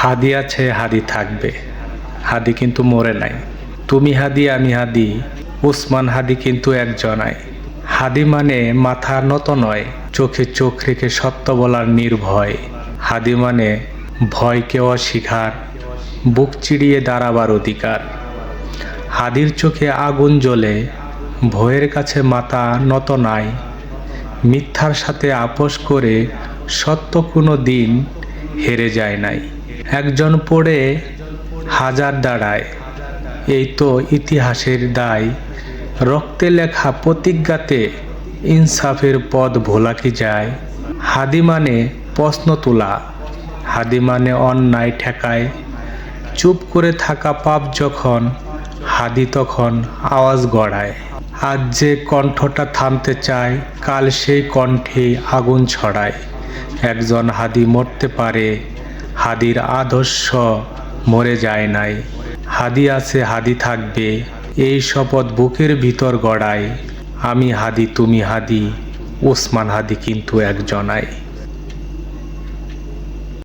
হাদি আছে, হাদি থাকবে। হাদি কিন্তু মরে নাই। তুমি হাদি, আমি হাদি, ওসমান হাদি কিন্তু একজনাই। হাদি মানে মাথা নত নয়, চোখে চোখ রেখে সত্য বলার নির্ভয়। হাদি মানে ভয়কে অস্বীকার, বুক চিরিয়ে দাঁড়াবার অধিকার। হাদির চোখে আগুন জ্বলে, ভয়ের কাছে মাথা নত নাই। মিথ্যার সাথে আপোষ করে সত্য কোনো দিন হেরে যায় নাই। একজন পড়ে হাজার দাঁড়ায়, এই তো ইতিহাসের দায়। রক্তে লেখা প্রতিজ্ঞাতে ইনসাফের পথ ভোলা কি যায়। হাদি মানে প্রশ্ন তোলা, হাদি মানে অন্যায় ঠেকায়। চুপ করে থাকা পাপ যখন, হাদি তখন আওয়াজ গড়ায়। আজ যে কণ্ঠটা থামতে চায়, কাল সেই কণ্ঠে আগুন ছড়ায়। একজন হাদি মরতে পারে, হাদির আদর্শ মরে যায় নাই। হাদি আছে, হাদি থাকবে, এই শপথ বুকের ভিতর গড়ায়। আমি হাদি, তুমি হাদি, ওসমান হাদি কিন্তু একজনাই।